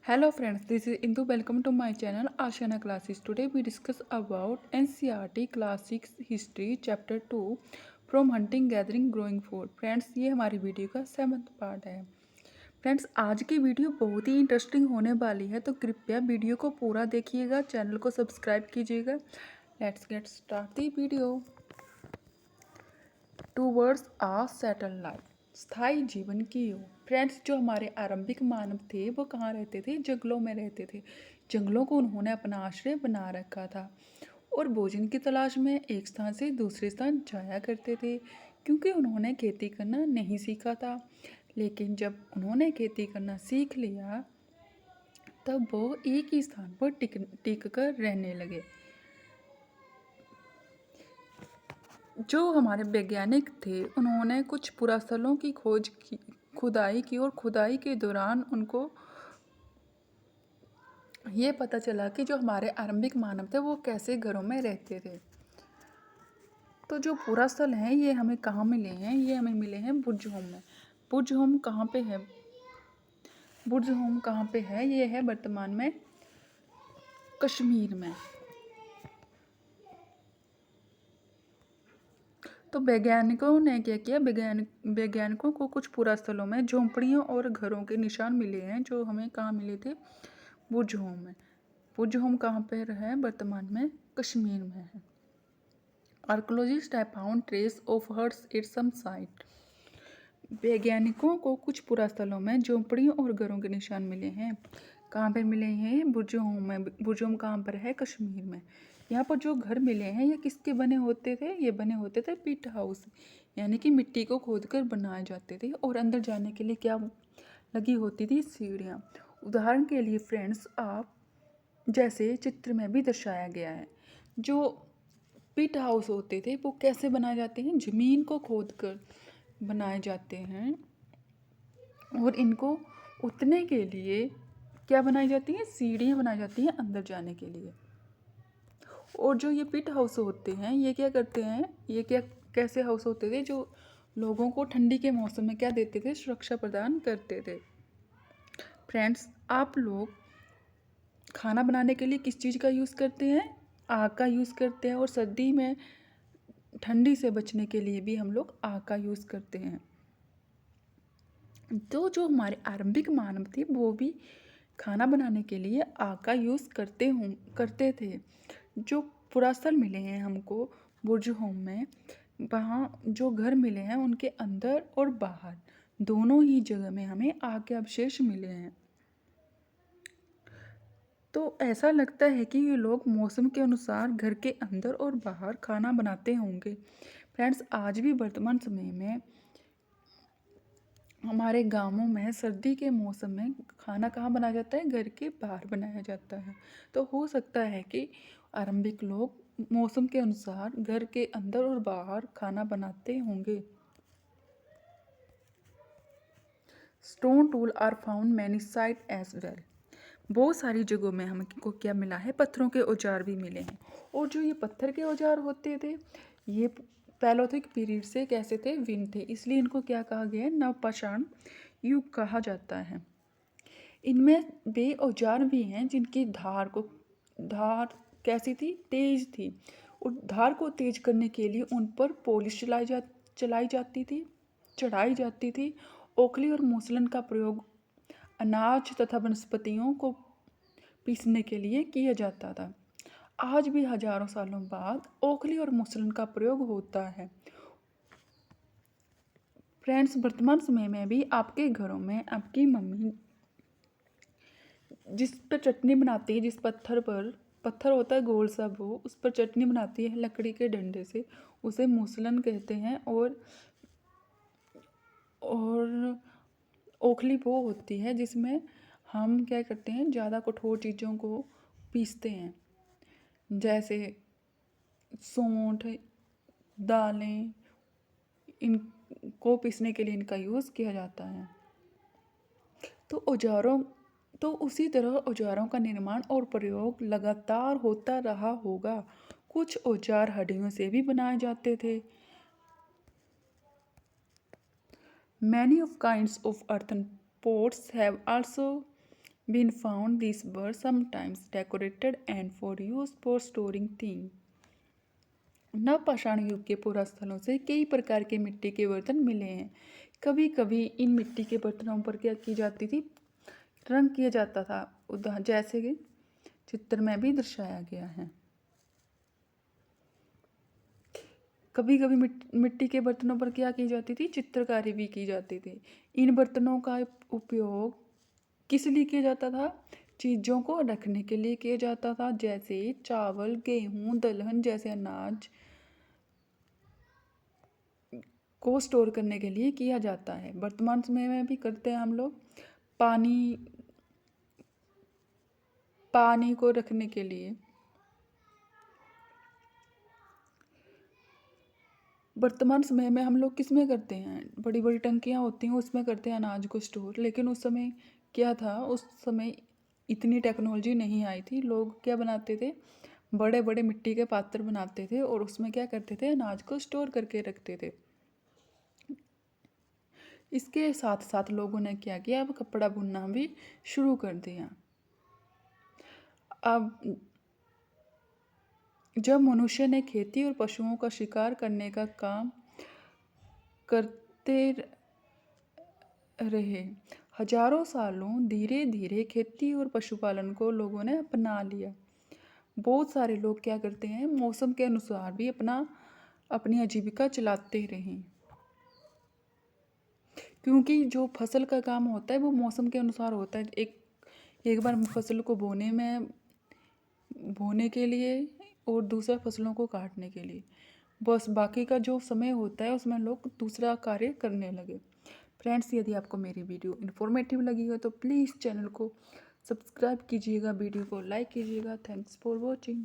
Hello friends, this is Indu. Welcome to my channel Ashana Classes. Today we discuss about NCERT Classics History Chapter 2 From Hunting Gathering Growing Food. Friends ये हमारी video का 7th part है। Friends आज की video बहुत ही interesting होने वाली है, तो कृपया वीडियो को पूरा देखिएगा, चैनल को सब्सक्राइब कीजिएगा। Let's get start the video. Towards a settle life, स्थायी जीवन की ओर। फ्रेंड्स जो हमारे आरंभिक मानव थे वो कहाँ रहते थे? जंगलों में रहते थे। जंगलों को उन्होंने अपना आश्रय बना रखा था और भोजन की तलाश में एक स्थान से दूसरे स्थान जाया करते थे, क्योंकि उन्होंने खेती करना नहीं सीखा था। लेकिन जब उन्होंने खेती करना सीख लिया तब वो एक ही स्थान पर टिक कर रहने लगे। जो हमारे वैज्ञानिक थे उन्होंने कुछ पुरास्थलों की खुदाई की और खुदाई के दौरान उनको ये पता चला कि जो हमारे आरंभिक मानव थे वो कैसे घरों में रहते थे। तो जो पुरास्थल हैं ये हमें कहाँ मिले हैं? ये हमें मिले हैं बुर्ज होम में। बुर्ज होम कहाँ पे है? बुर्ज होम कहाँ पे है? ये है वर्तमान में कश्मीर में। तो वैज्ञानिकों ने क्या किया? वैज्ञानिकों को कुछ पुरास्थलों में झोंपड़ियों और घरों के निशान मिले हैं, जो हमें कहाँ मिले थे? बुर्ज होम में। बुर्ज होम कहाँ पर है? वर्तमान में कश्मीर में है। Archaeologist have found trace of huts at some site. वैज्ञानिकों को कुछ पुरास्थलों में झोंपड़ियों और घरों के निशान मिले हैं। कहाँ पर मिले हैं? बुर्ज होम में। बुर्ज होम कहाँ पर है? कश्मीर में। यहाँ पर जो घर मिले हैं ये किसके बने होते थे? ये बने होते थे पिट हाउस, यानी कि मिट्टी को खोदकर बनाए जाते थे और अंदर जाने के लिए क्या लगी होती थी? सीढ़ियाँ। उदाहरण के लिए फ्रेंड्स, आप जैसे चित्र में भी दर्शाया गया है, जो पिट हाउस होते थे वो कैसे बनाए जाते हैं? ज़मीन को खोदकर बनाए जाते हैं और इनको उतरने के लिए क्या बनाई जाती हैं? सीढ़ियाँ बनाई जाती हैं अंदर जाने के लिए। और जो ये पिट हाउस होते हैं ये क्या करते हैं? ये कैसे हाउस होते थे जो लोगों को ठंडी के मौसम में क्या देते थे? सुरक्षा प्रदान करते थे। फ्रेंड्स, आप लोग खाना बनाने के लिए किस चीज़ का यूज़ करते हैं? आग का यूज़ करते हैं, और सर्दी में ठंडी से बचने के लिए भी हम लोग आग का यूज़ करते हैं। तो जो हमारे आरंभिक मानव थे वो भी खाना बनाने के लिए आग का यूज़ करते थे। जो पुरास्थल मिले हैं हमको बुर्ज होम में, वहाँ जो घर मिले हैं उनके अंदर और बाहर दोनों ही जगह में हमें आग के अवशेष मिले हैं। तो ऐसा लगता है कि ये लोग मौसम के अनुसार घर के अंदर और बाहर खाना बनाते होंगे। फ्रेंड्स, आज भी वर्तमान समय में हमारे गांवों में सर्दी के मौसम में खाना कहाँ बनाया जाता है? घर के बाहर बनाया जाता है। तो हो सकता है कि आरंभिक लोग मौसम के अनुसार घर के अंदर और बाहर खाना बनाते होंगे। Stone tool are found many site as well. बहुत सारी जगहों में हमको क्या मिला है? पत्थरों के औजार भी मिले हैं। और जो ये पत्थर के औजार होते थे ये पैलोथिक पीरियड से कैसे थे? विन थे, इसलिए इनको क्या कहा गया है? नवपाषाण युग कहा जाता है। इनमें वे औजार भी हैं जिनकी धार कैसी थी? तेज थी, और धार को तेज करने के लिए उन पर पॉलिश चढ़ाई जाती थी। ओखली और मूसलन का प्रयोग अनाज तथा वनस्पतियों को पीसने के लिए किया जाता था। आज भी हजारों सालों बाद ओखली और मूसलन का प्रयोग होता है। फ्रेंड्स, वर्तमान समय में भी आपके घरों में आपकी मम्मी जिस पर चटनी बनाती है, जिस पत्थर होता है गोल सा, वो उस पर चटनी बनाती है लकड़ी के डंडे से, उसे मूसलन कहते हैं। और ओखली वो होती है जिसमें हम क्या करते हैं? ज़्यादा कठोर चीज़ों को पीसते हैं, जैसे सौंठ, दालें, इनको पीसने के लिए इनका यूज़ किया जाता है। तो उसी तरह औजारों का निर्माण और प्रयोग लगातार होता रहा होगा। कुछ औजार हड्डियों से भी बनाए जाते थे। Many of kinds of earthen pots have also been found. These were sometimes decorated and for use for storing things. नवपाषाण युग के पुरास्थलों से कई प्रकार के मिट्टी के बर्तन मिले हैं। कभी कभी इन मिट्टी के बर्तनों पर क्या की जाती थी, रंग किया जाता था, जैसे कि चित्र में भी दर्शाया गया है। कभी कभी मिट्टी के बर्तनों पर क्या की जाती थी, चित्रकारी भी की जाती थी। इन बर्तनों का उपयोग किस लिए किया जाता था, चीज़ों को रखने के लिए किया जाता था, जैसे चावल, गेहूँ, दलहन जैसे अनाज को स्टोर करने के लिए किया जाता है। वर्तमान समय में भी करते हैं हम लोग, पानी को रखने के लिए। वर्तमान समय में हम लोग किस में करते हैं, बड़ी बड़ी टंकियाँ होती हैं उसमें करते हैं अनाज को स्टोर। लेकिन उस समय क्या था, उस समय इतनी टेक्नोलॉजी नहीं आई थी। लोग क्या बनाते थे, बड़े बड़े मिट्टी के पात्र बनाते थे और उसमें क्या करते थे, अनाज को स्टोर करके रखते थे। इसके साथ साथ लोगों ने क्या किया, अब कपड़ा बुनना भी शुरू कर दिया। अब जब मनुष्य ने खेती और पशुओं का शिकार करने का काम करते रहे, हजारों सालों धीरे धीरे खेती और पशुपालन को लोगों ने अपना लिया। बहुत सारे लोग क्या करते हैं, मौसम के अनुसार भी अपनी आजीविका चलाते रहे, क्योंकि जो फसल का काम होता है वो मौसम के अनुसार होता है। एक बार फसल को बोने के लिए और दूसरा फसलों को काटने के लिए, बस बाकी का जो समय होता है उसमें लोग दूसरा कार्य करने लगे। फ्रेंड्स, यदि आपको मेरी वीडियो इन्फॉर्मेटिव लगी हो तो प्लीज़ चैनल को सब्सक्राइब कीजिएगा, वीडियो को लाइक कीजिएगा। Thanks for watching.